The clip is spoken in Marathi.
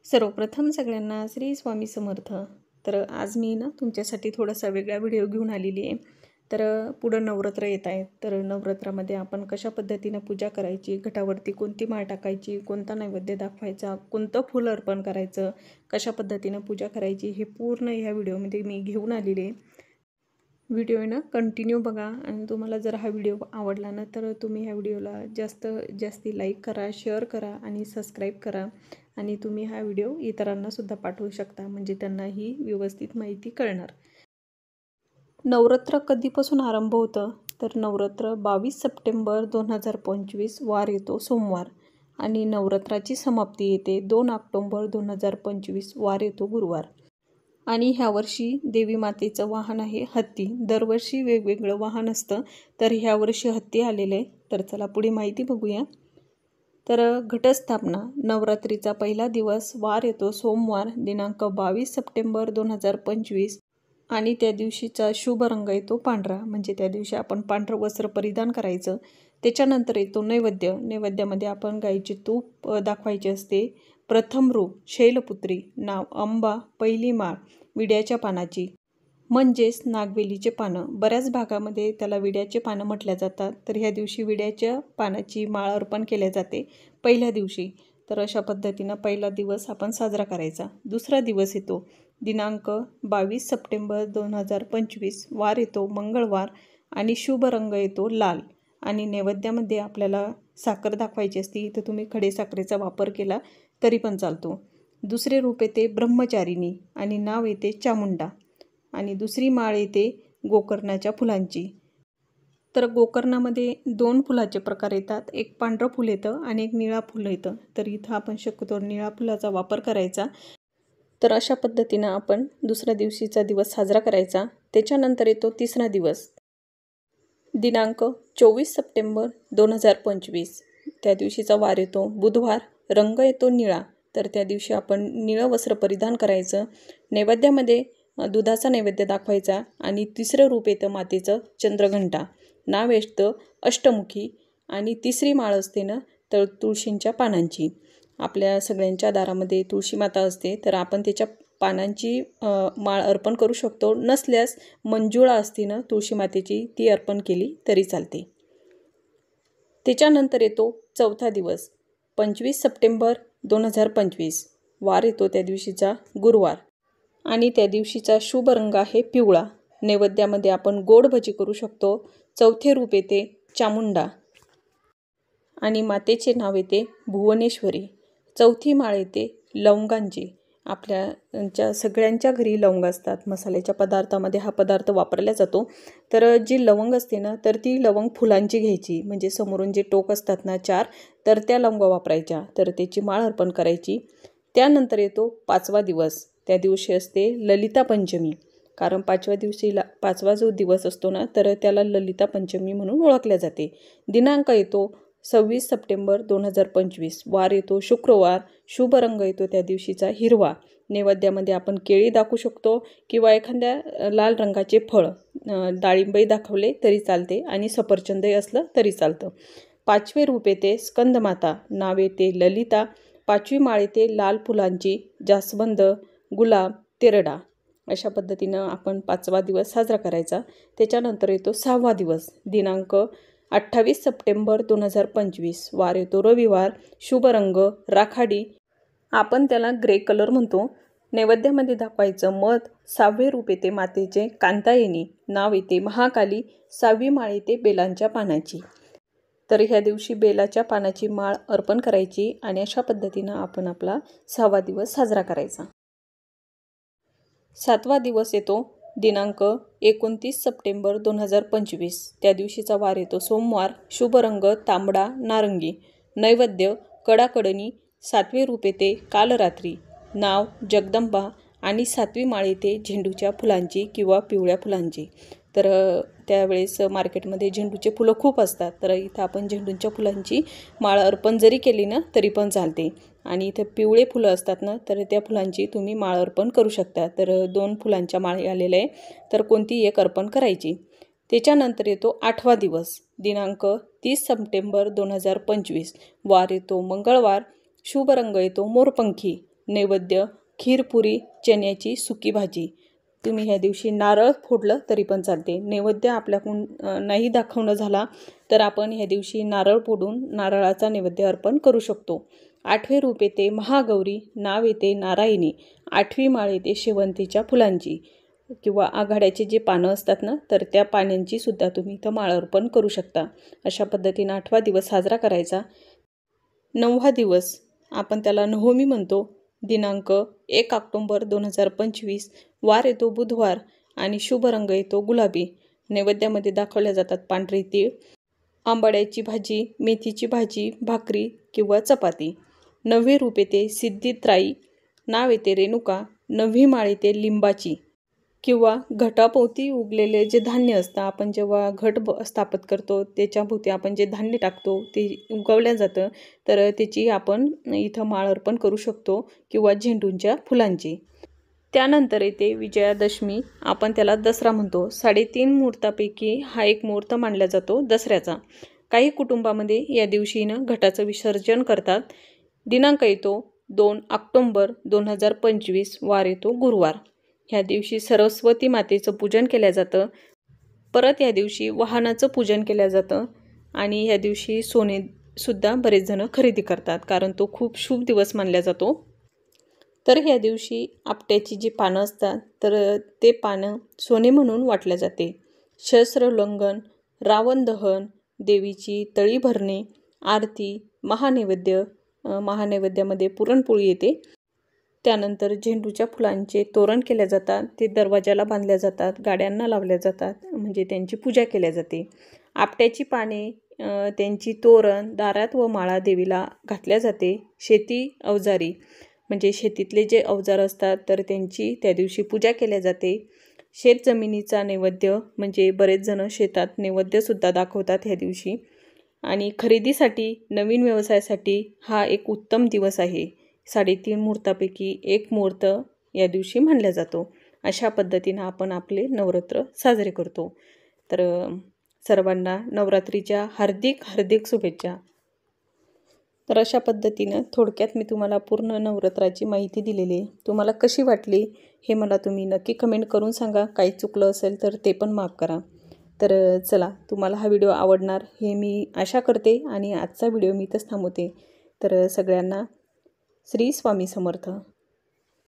सर्वप्रथम सगळ्यांना श्री स्वामी समर्थ। तर आज मी तुमच्यासाठी थोडासा वेगळा व्हिडिओ घेऊन आलेली आहे। तर पुढं नवरात्र येत आहे, तर नवरात्रामध्ये आपण कशा पद्धतीने पूजा करायची, घटावरती कोणती माळ टाकायची, कोणता नैवेद्य दाखवायचा, कोणतं फूल अर्पण करायचं, कशा पद्धतीने पूजा करायची, हे पूर्ण ह्या व्हिडिओमध्ये मी घेऊन आलेली आहे। व्हिडिओ कंटिन्यू बघा आणि तुम्हाला जर हा व्हिडिओ आवडला ना तर तुम्ही ह्या व्हिडिओला जास्ती लाईक करा, शेअर करा आणि सबस्क्राईब करा आणि तुम्ही हा व्हिडिओ इतरांना सुद्धा पाठवू शकता, म्हणजे त्यांना ही व्यवस्थित माहिती कळणार। नवरात्र कधीपासून आरंभ होतं तर नवरात्र 22 सप्टेंबर 2025 वार येतो सोमवार आणि नवरात्राची समाप्ती येते 2 ऑक्टोबर 2025 वार येतो गुरुवार। आणि ह्या वर्षी देवी मातेचं वाहन आहे हत्ती। दरवर्षी वेगवेगळं वाहन असतं, तर ह्या वर्षी हत्ती आलेले आहे। तर चला पुढे माहिती बघूया। तर घटस्थापना नवरात्रीचा पहिला दिवस वार येतो सोमवार दिनांक 22 सप्टेंबर 2025 आणि त्या दिवशीचा शुभ रंग येतो पांढरा, म्हणजे त्या दिवशी आपण पांढरं वस्त्र परिधान करायचं। त्याच्यानंतर येतो नैवेद्य। नैवेद्यामध्ये आपण गाईचे तूप दाखवायचे असते। प्रथम रूप शैलपुत्री, नाव अंबा, पहिली माळ विड्याच्या पानाची म्हणजेच नागवेलीचे पानं। बऱ्याच भागामध्ये त्याला विड्याचे पानं म्हटल्या जातात, तर ह्या दिवशी विड्याच्या पानाची माळ अर्पण केल्या जाते पहिल्या दिवशी। तर अशा पद्धतीनं पहिला दिवस आपण साजरा करायचा। दुसरा दिवस येतो दिनांक 22 सप्टेंबर 2025 वार येतो मंगळवार आणि शुभ रंग येतो लाल आणि नैवेद्यामध्ये आपल्याला साखर दाखवायची असती, तर तुम्ही खडे साखरेचा वापर केला तरी पण चालतो। दुसरे रूप येते ब्रह्मचारिणी आणि नाव येते चामुंडा आणि दुसरी माळ येते गोकर्णाच्या फुलांची। तर गोकर्णामध्ये 2 फुलाचे प्रकार येतात, एक पांढरं फुल येतं आणि एक निळा फुल येतं। तर इथं आपण शक्यतो निळा फुलाचा वापर करायचा। तर अशा पद्धतीनं आपण दुसऱ्या दिवशीचा दिवस साजरा करायचा। त्याच्यानंतर येतो तिसरा दिवस दिनांक 24 सप्टेंबर 2025, त्या दिवशीचा वार येतो बुधवार, रंग येतो निळा। तर त्या दिवशी आपण निळं वस्त्र परिधान करायचं। नैवेद्यामध्ये दुधाचा नैवेद्य दाखवायचा आणि तिसरं रूप येतं मातेचं चंद्रघंटा, नाव येतं अष्टमुखी आणि तिसरी माळ असते तर तुळशींच्या पानांची। आपल्या सगळ्यांच्या दारामध्ये तुळशी माता असते, तर आपण त्याच्या पानांची माळ अर्पण करू शकतो। नसल्यास मंजुळा असते तुळशी मातेची, ती अर्पण केली तरी चालते। त्याच्यानंतर येतो चौथा दिवस 25 सप्टेंबर 2025 वार येतो त्या दिवशीचा गुरुवार आणि त्या दिवशीचा शुभ रंग आहे पिवळा। नैवेद्यामध्ये आपण गोड भजी करू शकतो। चौथे रूप येते चामुंडा आणि मातेचे नाव येते भुवनेश्वरी। चौथी माळ येते लवंगांची। आपल्या सगळ्यांच्या घरी लवंग असतात, मसाल्याच्या पदार्थामध्ये हा पदार्थ वापरला जातो। तर जी लवंग असते तर ती लवंग फुलांची घ्यायची, म्हणजे समोरून जे टोक असतात 4, तर त्या लवंग वापरायच्या, तर त्याची माळ अर्पण करायची। त्यानंतर येतो 5वा दिवस, त्या दिवशी असते ललिता पंचमी, कारण 5वा जो दिवस असतो तर त्याला ललिता पंचमी म्हणून ओळखल्या जाते। दिनांक येतो 26 सप्टेंबर 2025 वार येतो शुक्रवार, शुभ रंग येतो त्या दिवशीचा हिरवा। नैवेद्यामध्ये आपण केळी दाखवू शकतो किंवा एखाद्या लाल रंगाचे फळ, डाळिंबही दाखवले तरी चालते आणि सफरचंदही असलं तरी चालतं। 5वे रूप येते स्कंदमाता, नाव येते ललिता। 5वी माळ येते लाल फुलांची, जास्वंद, गुलाब, तेरडा। अशा पद्धतीनं आपण 5वा दिवस साजरा करायचा। त्याच्यानंतर येतो 6वा दिवस दिनांक 28 सप्टेंबर 2025 वार येतो रविवार, शुभ रंग राखाडी, आपण त्याला ग्रे कलर म्हणतो। नैवेद्यामध्ये दाखवायचं मध। 6वे रूप येते मातेचे कांतायनी, नाव येते महाकाली। 6वी माळ येते बेलांच्या पानाची, तर ह्या दिवशी बेलाच्या पानाची माळ अर्पण करायची आणि अशा पद्धतीनं आपण आपला 6वा दिवस साजरा करायचा। 7वा दिवस येतो दिनांक 29 सप्टेंबर 2025, त्या दिवशीचा वार येतो सोमवार, शुभ रंग तांबडा नारंगी। नैवेद्य कडाकडणी। 7वे रूप येते कालरात्री, नाव जगदंबा आणि 7वी माळ येते झेंडूच्या फुलांची किंवा पिवळ्या फुलांची। तर त्यावेळेस मार्केटमध्ये झेंडूचे फुलं खूप असतात, तर इथं आपण झेंडूच्या फुलांची माळ अर्पण जरी केली तरी पण चालते। आणि इथं पिवळे फुलं असतात तर त्या फुलांची तुम्ही माळ अर्पण करू शकता। तर 2 फुलांच्या माळी आलेल्या आहे, तर कोणती एक अर्पण करायची। त्याच्यानंतर येतो 8वा दिवस दिनांक 30 सप्टेंबर 2025 वार येतो मंगळवार, शुभ रंग येतो मोरपंखी। नैवेद्य खीरपुरी चण्याची सुकी भाजी। तुम्ही ह्या दिवशी नारळ फोडलं तरी पण चालते। नैवेद्य आपल्याकडून नाही दाखवणं झाला तर आपण ह्या दिवशी नारळ फोडून नारळाचा नैवेद्य अर्पण करू शकतो। 8वे रूप येते महागौरी, नाव येते नारायणी, 8वी माळ येते शेवंतीच्या फुलांची किंवा आघाड्याचे जे पानं असतात ना तर त्या पानांची सुद्धा तुम्ही इथं माळ अर्पण करू शकता। अशा पद्धतीने 8वा दिवस साजरा करायचा। 9वा दिवस आपण त्याला नवमी म्हणतो। दिनांक 1 ऑक्टोबर 2025, वार येतो बुधवार आणि शुभ रंग येतो गुलाबी। नैवेद्यामध्ये दाखवल्या जातात पांढरी तीळ, आंबाड्याची भाजी, मेथीची भाजी, भाकरी किंवा चपाती। 9वे रूप येते सिद्धित्राई, नाव येते रेणुका, 9वी माळ येते लिंबाची किंवा घटाभोवती उगलेले जे धान्य असतं, आपण जेव्हा घट स्थापित करतो त्याच्याभोवती आपण जे धान्य टाकतो ते उगवल्या जातं तर त्याची आपण इथं माळ अर्पण करू शकतो किंवा झेंडूंच्या फुलांची। त्यानंतर येते विजयादशमी, आपण त्याला दसरा म्हणतो। 3.5 मुहूर्तापैकी हा एक मुहूर्त मानला जातो दसऱ्याचा। काही कुटुंबामध्ये या दिवशी घटाचं विसर्जन करतात। दिनांक येतो 2 ऑक्टोबर 2025, वार येतो गुरुवार। ह्या दिवशी सरस्वती मातेचं पूजन केलं जातं। परत या दिवशी वाहनाचं पूजन केलं जातं आणि ह्या दिवशी सोने सुद्धा बरेच जण खरेदी करतात कारण तो खूप शुभ दिवस मानला जातो। तर ह्या दिवशी आपट्याची जी पानं असतात तर ते पानं सोने म्हणून वाटले जाते। शस्त्रोल्लंघन, रावण दहन, देवीची तळी भरणे, आरती, महानैवेद्यामध्ये पुरणपोळी येते। त्यानंतर झेंडूच्या फुलांचे तोरण केले जातात, ते दरवाजाला बांधल्या जातात, गाड्यांना लावल्या जातात, म्हणजे त्यांची पूजा केल्या जाते। आपट्याची पाने, त्यांची तोरण दारात व माळा देवीला घातल्या जाते। शेती अवजारी म्हणजे शेतीतले जे अवजार असतात तर त्यांची त्या दिवशी पूजा केल्या जाते। शेत जमिनीचा नैवेद्य म्हणजे बरेच जण शेतात नैवेद्यसुद्धा दाखवतात ह्या दिवशी। आणि खरेदीसाठी, नवीन व्यवसायासाठी हा एक उत्तम दिवस आहे। 3.5 मुहूर्तापैकी एक मुहूर्त या दिवशी मानला जातो। अशा पद्धतीने आपण आपले नवरात्र साजरे करतो। तर सर्वांना नवरात्रीच्या हार्दिक हार्दिक शुभेच्छा। तर अशा पद्धतीनं थोडक्यात मी तुम्हाला पूर्ण नवरात्राची माहिती दिलेली आहे। तुम्हाला कशी वाटली हे मला तुम्ही नक्की कमेंट करून सांगा। काही चुकलं असेल तर ते पण माफ करा। तर चला, तुम्हाला हा व्हिडिओ आवडणार हे मी आशा करते आणि आजचा व्हिडिओ मी इथंच थांबवते। तर सगळ्यांना श्री स्वामी समर्थ।